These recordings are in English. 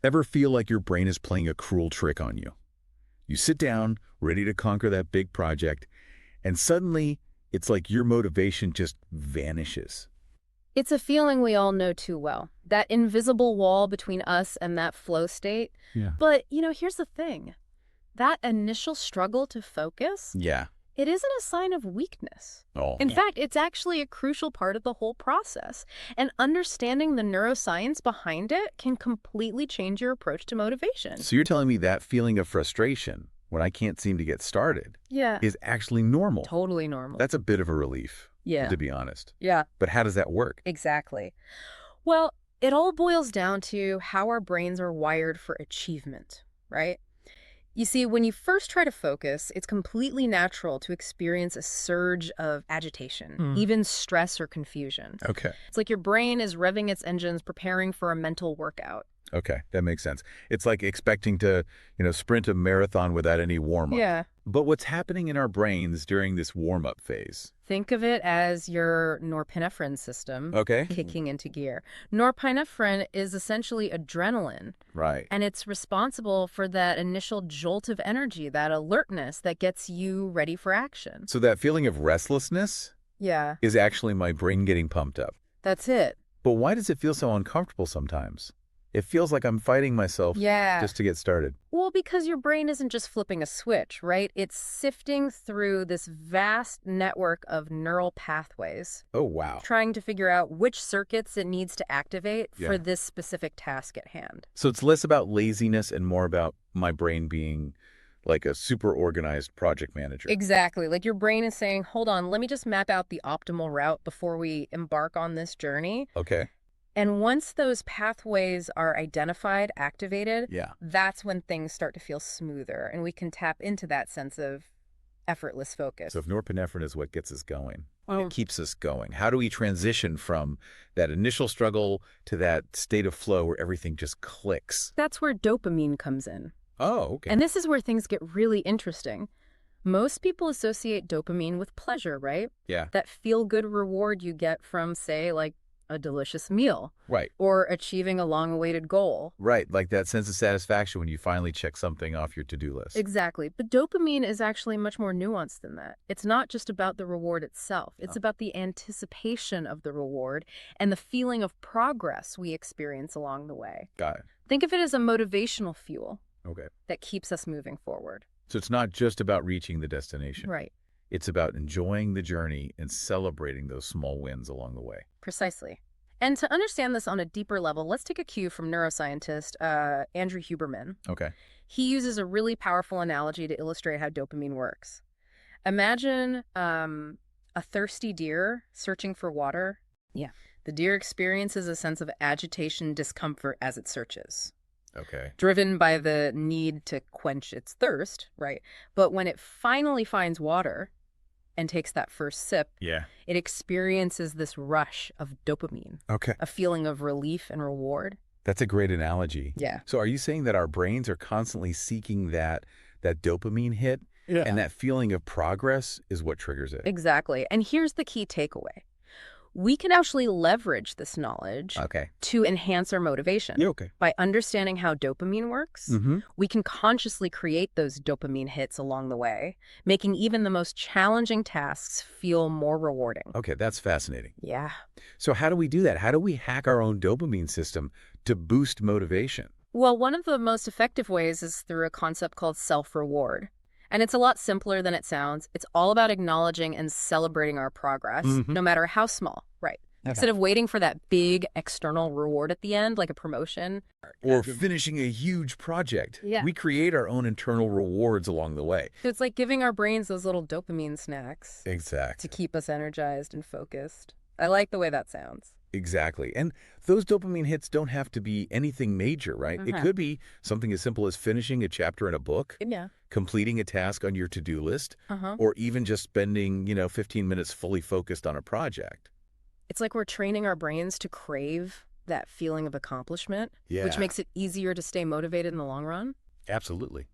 Ever feel like your brain is playing a cruel trick on you? You sit down, ready to conquer that big project, and suddenly it's like your motivation just vanishes. It's a feeling we all know too well, that invisible wall between us and that flow state. Yeah. But, here's the thing. That initial struggle to focus, Yeah. it isn't a sign of weakness. Oh. In fact, it's actually a crucial part of the whole process. And understanding the neuroscience behind it can completely change your approach to motivation. So you're telling me that feeling of frustration when I can't seem to get started Yeah. is actually normal? Totally normal. That's a bit of a relief, Yeah. to be honest. Yeah, But how does that work? exactly. Well, it all boils down to how our brains are wired for achievement, right? You see, when you first try to focus, it's completely natural to experience a surge of agitation, even stress or confusion. Okay. It's like your brain is revving its engines, preparing for a mental workout. Okay, that makes sense. It's like expecting to, sprint a marathon without any warm-up. Yeah. But what's happening in our brains during this warm-up phase? Think of it as your norepinephrine system Okay. kicking into gear. Norepinephrine is essentially adrenaline, Right. and it's responsible for that initial jolt of energy, that alertness that gets you ready for action. So that feeling of restlessness Yeah, is actually my brain getting pumped up. that's it. But why does it feel so uncomfortable sometimes? It feels like I'm fighting myself Yeah. just to get started. Well, because your brain isn't just flipping a switch, right? It's sifting through this vast network of neural pathways, Oh, wow. trying to figure out which circuits it needs to activate Yeah. for this specific task at hand. So it's less about laziness and more about my brain being like a super organized project manager. Exactly. Like your brain is saying, hold on, let me just map out the optimal route before we embark on this journey. Okay. And once those pathways are identified, activated, Yeah. that's when things start to feel smoother and we can tap into that sense of effortless focus. So if norepinephrine is what gets us going, Well- it keeps us going. How do we transition from that initial struggle to that state of flow where everything just clicks? That's where dopamine comes in. Oh, okay. And this is where things get really interesting. Most people associate dopamine with pleasure, right? Yeah. That feel-good reward you get from, say, like a delicious meal Right. or achieving a long-awaited goal. Right. Like that sense of satisfaction when you finally check something off your to-do list. Exactly. But dopamine is actually much more nuanced than that. It's not just about the reward itself. It's about the anticipation of the reward and the feeling of progress we experience along the way. Got it. Think of it as a motivational fuel Okay. that keeps us moving forward. So it's not just about reaching the destination. Right. It's about enjoying the journey and celebrating those small wins along the way. Precisely. And to understand this on a deeper level, let's take a cue from neuroscientist Andrew Huberman. Okay. He uses a really powerful analogy to illustrate how dopamine works. Imagine a thirsty deer searching for water. Yeah. The deer experiences a sense of agitation, discomfort as it searches, Okay. driven by the need to quench its thirst, right? But when it finally finds water and takes that first sip, Yeah. it experiences this rush of dopamine, Okay. a feeling of relief and reward. That's a great analogy. Yeah. So are you saying that our brains are constantly seeking that dopamine hit Yeah. and that feeling of progress is what triggers it? Exactly. And here's the key takeaway. We can actually leverage this knowledge Okay. to enhance our motivation. Yeah, okay. By understanding how dopamine works, Mm-hmm. we can consciously create those dopamine hits along the way, making even the most challenging tasks feel more rewarding. Okay, that's fascinating. Yeah. So how do we do that? How do we hack our own dopamine system to boost motivation? Well, one of the most effective ways is through a concept called self-reward. And it's a lot simpler than it sounds. It's all about acknowledging and celebrating our progress, no matter how small, right? Instead of waiting for that big external reward at the end, like a promotion. Or finishing a huge project. Yeah. We create our own internal rewards along the way. So it's like giving our brains those little dopamine snacks to Exactly. keep us energized and focused. I like the way that sounds. Exactly. And those dopamine hits don't have to be anything major, right? It could be something as simple as finishing a chapter in a book, Yeah. completing a task on your to-do list, Uh-huh. or even just spending, 15 minutes fully focused on a project. It's like we're training our brains to crave that feeling of accomplishment, which Yeah. makes it easier to stay motivated in the long run. Absolutely.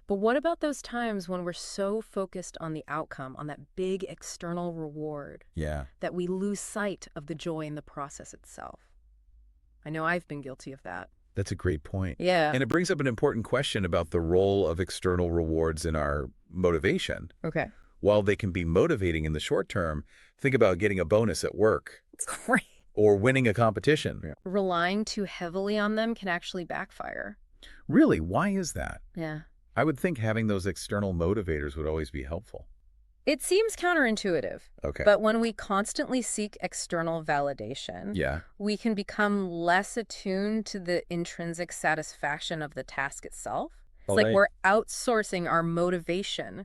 But what about those times when we're so focused on the outcome, on that big external reward, Yeah. that we lose sight of the joy in the process itself? I know I've been guilty of that. That's a great point. Yeah. And it brings up an important question about the role of external rewards in our motivation. Okay. While they can be motivating in the short term, think about getting a bonus at work Right. or winning a competition. Yeah. Relying too heavily on them can actually backfire. Really, why is that? Yeah. I would think having those external motivators would always be helpful. It seems counterintuitive, Okay. but when we constantly seek external validation, Yeah. we can become less attuned to the intrinsic satisfaction of the task itself. It's like Right. we're outsourcing our motivation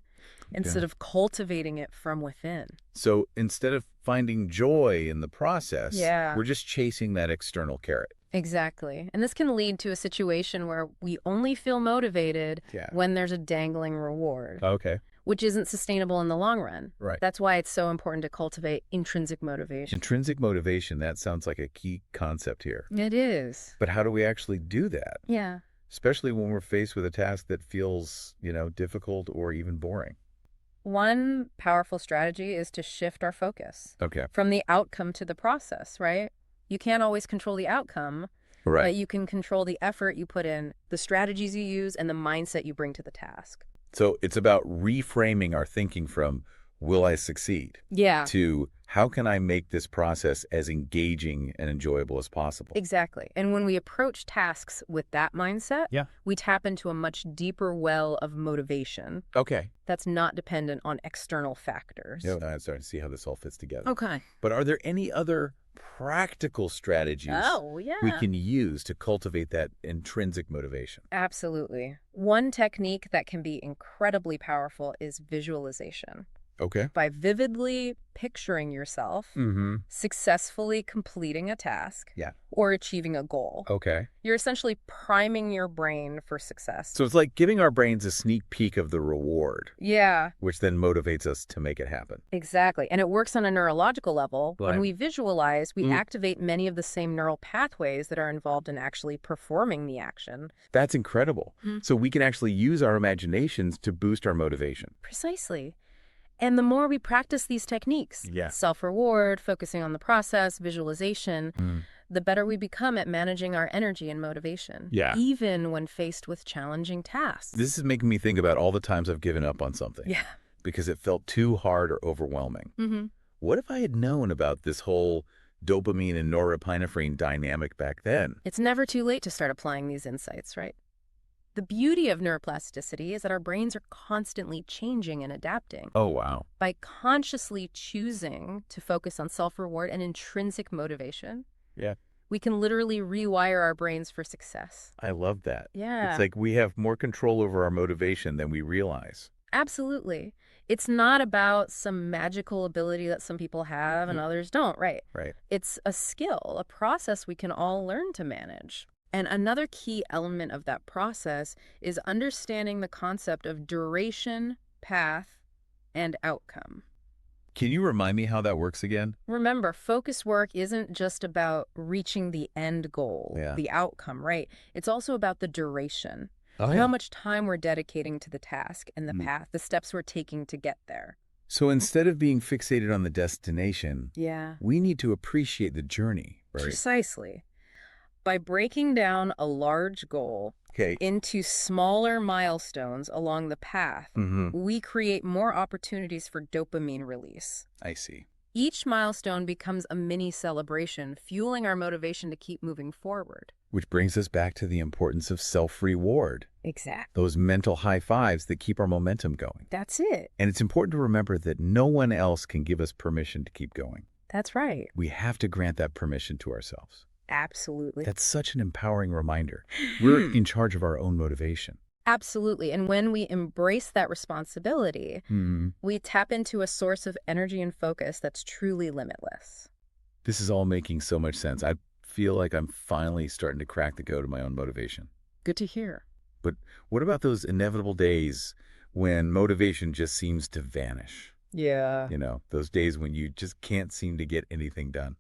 instead Yeah. of cultivating it from within. So instead of finding joy in the process, Yeah. we're just chasing that external carrot. Exactly. And this can lead to a situation where we only feel motivated Yeah. when there's a dangling reward, Okay. which isn't sustainable in the long run. Right. That's why it's so important to cultivate intrinsic motivation. Intrinsic motivation, that sounds like a key concept here. It is. But how do we actually do that? Yeah. Especially when we're faced with a task that feels, difficult or even boring. One powerful strategy is to shift our focus Okay. from the outcome to the process, right? You can't always control the outcome, Right. but you can control the effort you put in, the strategies you use, and the mindset you bring to the task. So it's about reframing our thinking from, will I succeed, Yeah, to how can I make this process as engaging and enjoyable as possible? exactly. And when we approach tasks with that mindset, Yeah. we tap into a much deeper well of motivation Okay. that's not dependent on external factors. Yeah, I'm starting to see how this all fits together. Okay. But are there any other practical strategies Oh, yeah. we can use to cultivate that intrinsic motivation? Absolutely. One technique that can be incredibly powerful is visualization. Okay. By vividly picturing yourself Mm-hmm. successfully completing a task Yeah. or achieving a goal, Okay. you're essentially priming your brain for success. So it's like giving our brains a sneak peek of the reward, Yeah, which then motivates us to make it happen. exactly. And it works on a neurological level. When Right. we visualize, we Mm. activate many of the same neural pathways that are involved in actually performing the action. That's incredible. Mhm. So we can actually use our imaginations to boost our motivation. Precisely. And the more we practice these techniques, Yeah. self-reward, focusing on the process, visualization, the better we become at managing our energy and motivation, Yeah. even when faced with challenging tasks. This is making me think about all the times I've given up on something Yeah. because it felt too hard or overwhelming. Mm-hmm. What if I had known about this whole dopamine and norepinephrine dynamic back then? It's never too late to start applying these insights, right? The beauty of neuroplasticity is that our brains are constantly changing and adapting. Oh, wow. By consciously choosing to focus on self-reward and intrinsic motivation, Yeah. we can literally rewire our brains for success. I love that. Yeah. It's like we have more control over our motivation than we realize. Absolutely. It's not about some magical ability that some people have and others don't, right? Right. It's a skill, a process we can all learn to manage. And another key element of that process is understanding the concept of duration, path, and outcome. Can you remind me how that works again? Remember, focus work isn't just about reaching the end goal, Yeah. the outcome, right? It's also about the duration. Oh, How much time we're dedicating to the task and the Mm. path, the steps we're taking to get there. So instead of being fixated on the destination, Yeah, we need to appreciate the journey, right? precisely. By breaking down a large goal Okay. into smaller milestones along the path, Mm-hmm. we create more opportunities for dopamine release. I see. Each milestone becomes a mini celebration, fueling our motivation to keep moving forward. Which brings us back to the importance of self-reward, Exactly. those mental high fives that keep our momentum going. That's it. And it's important to remember that no one else can give us permission to keep going. That's right. We have to grant that permission to ourselves. Absolutely. That's such an empowering reminder. We're in charge of our own motivation. Absolutely. And when we embrace that responsibility, Mm-hmm. we tap into a source of energy and focus that's truly limitless. This is all making so much sense. I feel like I'm finally starting to crack the code of my own motivation. Good to hear. But what about those inevitable days when motivation just seems to vanish? Yeah. Those days when you just can't seem to get anything done.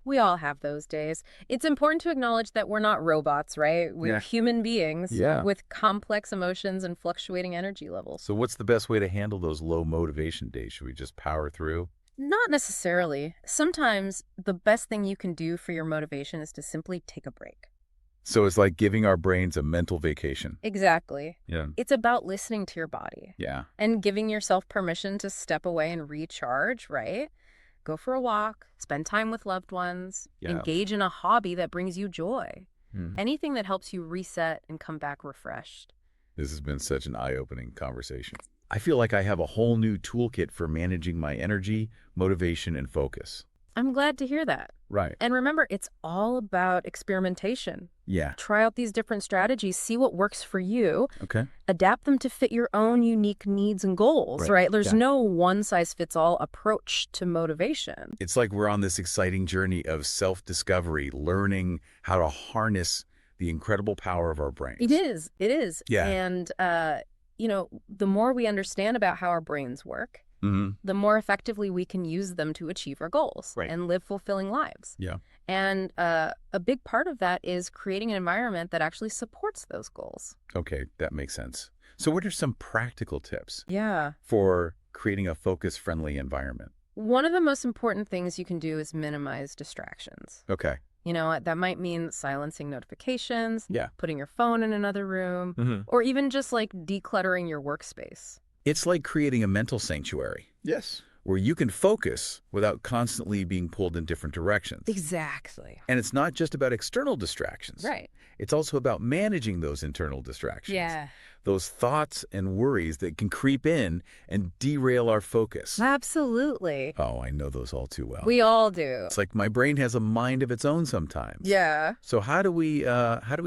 We all have those days. It's important to acknowledge that we're not robots, right? We're Yeah. human beings Yeah. with complex emotions and fluctuating energy levels. So what's the best way to handle those low motivation days? Should we just power through? Not necessarily. Sometimes the best thing you can do for your motivation is to simply take a break. So it's like giving our brains a mental vacation. Exactly. Yeah. It's about listening to your body Yeah. and giving yourself permission to step away and recharge, right? Go for a walk, spend time with loved ones, Yeah. engage in a hobby that brings you joy. Hmm. Anything that helps you reset and come back refreshed. This has been such an eye-opening conversation. I feel like I have a whole new toolkit for managing my energy, motivation, and focus. I'm glad to hear that. Right. And remember, it's all about experimentation. Yeah. Try out these different strategies, see what works for you, Okay. adapt them to fit your own unique needs and goals, right? There's Yeah. no one-size-fits-all approach to motivation. It's like we're on this exciting journey of self-discovery, learning how to harness the incredible power of our brains. It is. It is. Yeah. And, the more we understand about how our brains work, Mm-hmm. the more effectively we can use them to achieve our goals Right. and live fulfilling lives. Yeah. And a big part of that is creating an environment that actually supports those goals. Okay, that makes sense. So what are some practical tips Yeah. for creating a focus-friendly environment? One of the most important things you can do is minimize distractions. Okay. That might mean silencing notifications, Yeah. putting your phone in another room, Mm-hmm. or even just like decluttering your workspace. It's like creating a mental sanctuary. Yes. Where you can focus without constantly being pulled in different directions. Exactly. And it's not just about external distractions. Right. It's also about managing those internal distractions. Those thoughts and worries that can creep in and derail our focus. Absolutely. Oh, I know those all too well. We all do. It's like my brain has a mind of its own sometimes. Yeah. So how do we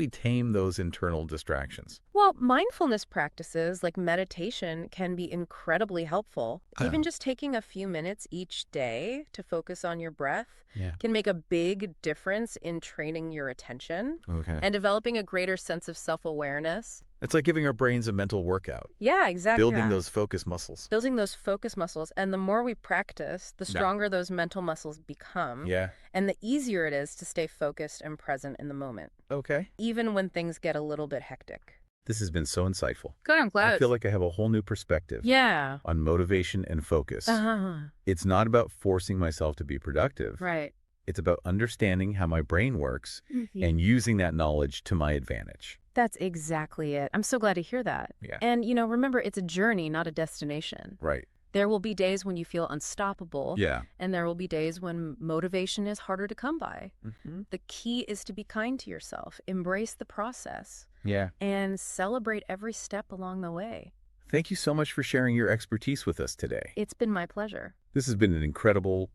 tame those internal distractions? Well, mindfulness practices like meditation can be incredibly helpful. Even just taking a few minutes each day to focus on your breath Yeah. can make a big difference in training your attention Okay. and developing a greater sense of self-awareness. It's like giving our brains a mental workout. Yeah, exactly. Building those focus muscles. Building those focus muscles. And the more we practice, the Yeah. stronger those mental muscles become. Yeah. And the easier it is to stay focused and present in the moment, Okay. even when things get a little bit hectic. This has been so insightful. Good, I'm glad. I feel like I have a whole new perspective Yeah. on motivation and focus. Uh-huh. It's not about forcing myself to be productive. Right. It's about understanding how my brain works Mhm. and using that knowledge to my advantage. That's exactly it. I'm so glad to hear that. Yeah. And, remember, it's a journey, not a destination. Right. There will be days when you feel unstoppable. Yeah. And there will be days when motivation is harder to come by. Mm-hmm. The key is to be kind to yourself, embrace the process, Yeah. and celebrate every step along the way. Thank you so much for sharing your expertise with us today. It's been my pleasure. This has been an incredible,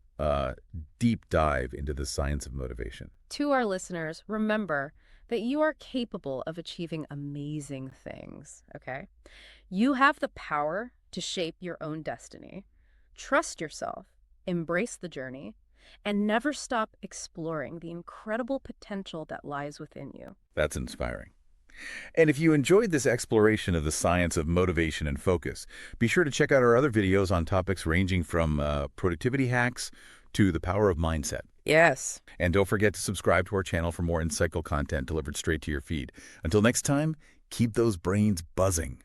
deep dive into the science of motivation. To our listeners, remember that you are capable of achieving amazing things, okay? You have the power to shape your own destiny. Trust yourself, embrace the journey, and never stop exploring the incredible potential that lies within you. That's inspiring. And if you enjoyed this exploration of the science of motivation and focus, be sure to check out our other videos on topics ranging from productivity hacks to the power of mindset. Yes. And don't forget to subscribe to our channel for more insightful content delivered straight to your feed. Until next time, keep those brains buzzing.